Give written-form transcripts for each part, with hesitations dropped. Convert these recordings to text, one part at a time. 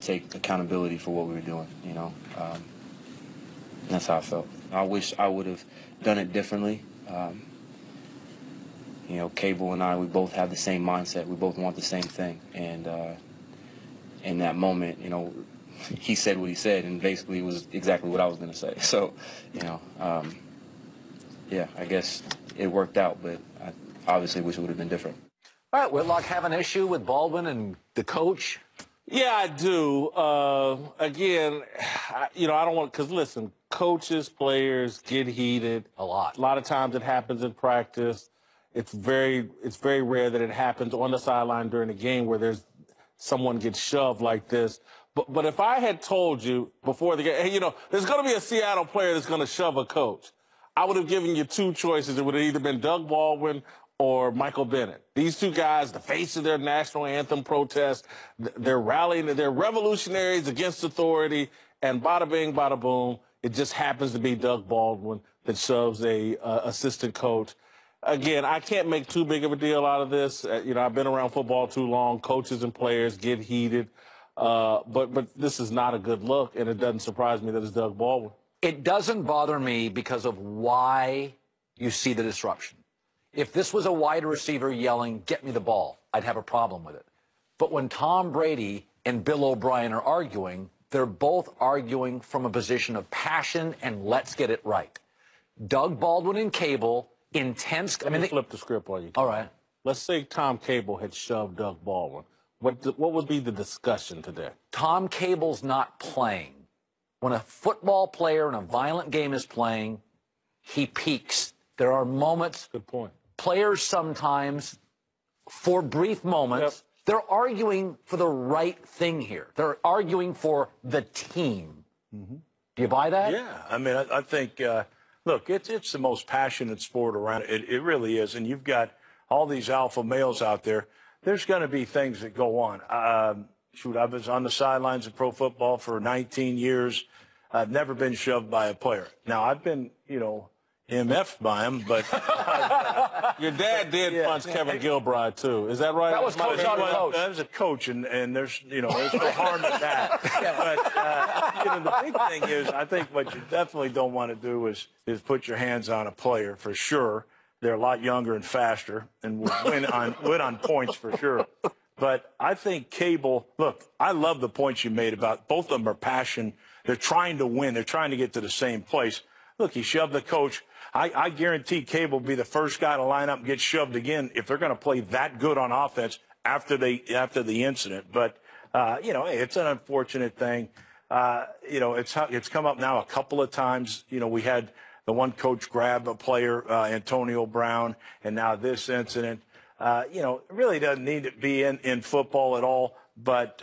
take accountability for what we were doing, you know. That's how I felt. I wish I would have done it differently. You know, Cable and I, we both have the same mindset. We both want the same thing. And in that moment, you know, he said what he said, and basically it was exactly what I was going to say. So, you know, yeah, I guess it worked out, but I obviously wish it would have been different. All right, Whitlock, have an issue with Baldwin and the coach? Yeah, I do. Again, you know, I don't want, because listen, coaches, players get heated. A lot. A lot of times it happens in practice. It's very rare that it happens on the sideline during a game where there's someone gets shoved like this. But if I had told you before the game, hey, you know, there's going to be a Seattle player that's going to shove a coach, I would have given you two choices. It would have either been Doug Baldwin or Michael Bennett. These two guys, the face of their national anthem protest, they're rallying, they're revolutionaries against authority, and bada bing, bada boom, it just happens to be Doug Baldwin that shoves a assistant coach. Again, I can't make too big of a deal out of this. You know, I've been around football too long. Coaches and players get heated. But this is not a good look, and it doesn't surprise me that it's Doug Baldwin. It doesn't bother me because of why you see the disruption. If this was a wide receiver yelling, "Get me the ball," I'd have a problem with it. But when Tom Brady and Bill O'Brien are arguing, they're both arguing from a position of passion and let's get it right. Doug Baldwin and Cable, intense. Let me flip the script on you. All right. Let's say Tom Cable had shoved Doug Baldwin. What would be the discussion today? Tom Cable's not playing. When a football player in a violent game is playing, he peaks. There are moments. Good point. Players sometimes, for brief moments, they're arguing for the right thing here. They're arguing for the team. Mm-hmm. Do you buy that? Yeah. I mean, I think, look, it's the most passionate sport around. It really is. And you've got all these alpha males out there. There's going to be things that go on. Shoot, I was on the sidelines of pro football for 19 years. I've never been shoved by a player. Now, I've been, you know, MF'd by him, but... Your dad did punch Kevin Gilbride, too. Is that right? That was coach on coach. That was a coach, and there's, you know, there's no harm in that. But, you know, the big thing is, I think what you definitely don't want to do is put your hands on a player, for sure. They're a lot younger and faster, and will win on points for sure. But I think Cable, look, I love the points you made about both of them are passion. They're trying to win. They're trying to get to the same place. Look, he shoved the coach. I guarantee Cable will be the first guy to line up and get shoved again if they're going to play that good on offense after the incident. But, you know, it's an unfortunate thing. You know, it's come up now a couple of times. You know, we had the one coach grab a player, Antonio Brown, and now this incident. You know, it really doesn't need to be in football at all, but,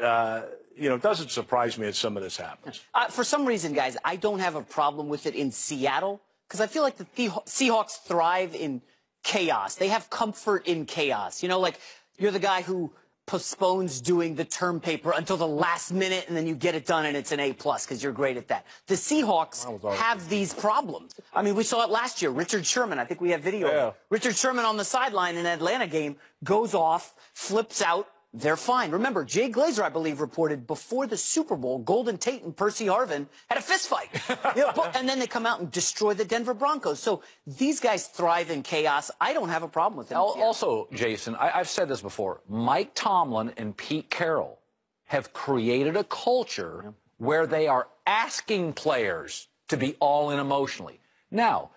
you know, it doesn't surprise me that some of this happens. For some reason, guys, I don't have a problem with it in Seattle because I feel like the Seahawks thrive in chaos. They have comfort in chaos. You know, like you're the guy who postpones doing the term paper until the last minute, and then you get it done, and it's an A+ because you're great at that. The Seahawks have these problems. I mean, we saw it last year. Richard Sherman, I think we have video. Yeah. Richard Sherman on the sideline in an Atlanta game goes off, flips out. They're fine. Remember, Jay Glazer, I believe, reported before the Super Bowl, Golden Tate and Percy Harvin had a fist fight. And then they come out and destroy the Denver Broncos. So these guys thrive in chaos. I don't have a problem with them. Also, Jason, I've said this before. Mike Tomlin and Pete Carroll have created a culture where they are asking players to be all in emotionally. Now,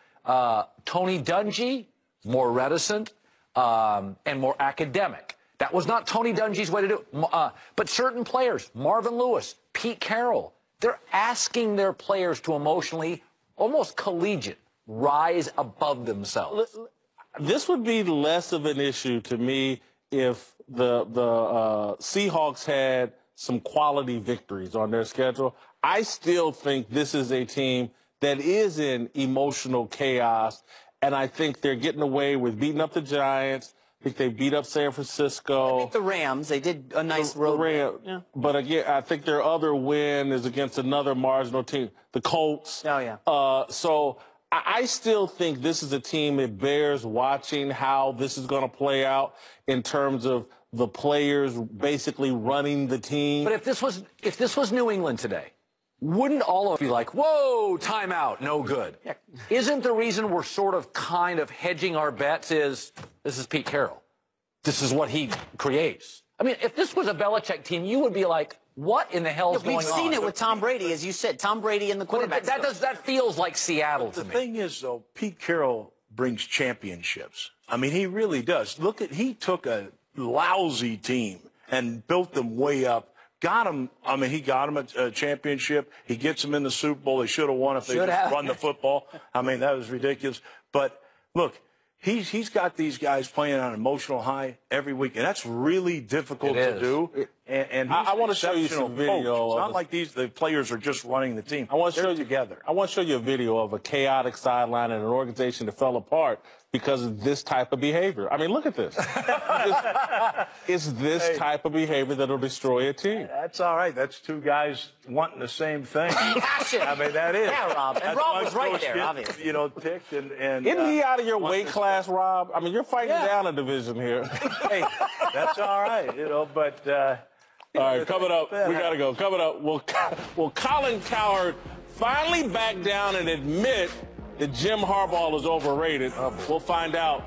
Tony Dungy, more reticent and more academic. That was not Tony Dungy's way to do it. But certain players, Marvin Lewis, Pete Carroll, they're asking their players to emotionally, almost collegiate, rise above themselves. This would be less of an issue to me if the Seahawks had some quality victories on their schedule. I still think this is a team that is in emotional chaos, and I think they're getting away with beating up the Giants. I think they beat up San Francisco. I beat the Rams. They did a nice road win. Yeah. But again, I think their other win is against another marginal team, the Colts. Oh, yeah. So I still think this is a team that bears watching how this is going to play out in terms of the players basically running the team. But if this was New England today, wouldn't all of you be like, whoa, timeout, no good? Yeah. Isn't the reason we're sort of kind of hedging our bets is this is Pete Carroll. This is what he creates. I mean, if this was a Belichick team, you would be like, what in the hell is going on? We've seen it with Tom Brady, as you said. Tom Brady and the quarterback. That feels like Seattle to me. The thing is, though, Pete Carroll brings championships. I mean, he really does. He took a lousy team and built them way up. Got him. I mean, he got him a championship. He gets them in the Super Bowl. They should have won if they just run the football. I mean, that was ridiculous. But look, he's got these guys playing on an emotional high every week, and that's really difficult to do. And I want to show you some video. It's not like the players are just running the team. I want to show you together. I want to show you a video of a chaotic sideline and an organization that fell apart because of this type of behavior. I mean, look at this. It's this type of behavior that'll destroy a team. That's all right. That's two guys wanting the same thing. Passion. I mean, that is. Yeah, Rob. And Rob was right there, obviously. You know, ticked and Isn't he out of your weight class, Rob? I mean, you're fighting down a division here. Hey, that's all right, you know, but... all right, coming up, we got to go. Coming up, will Colin Cowherd finally back down and admit that Jim Harbaugh is overrated? We'll find out.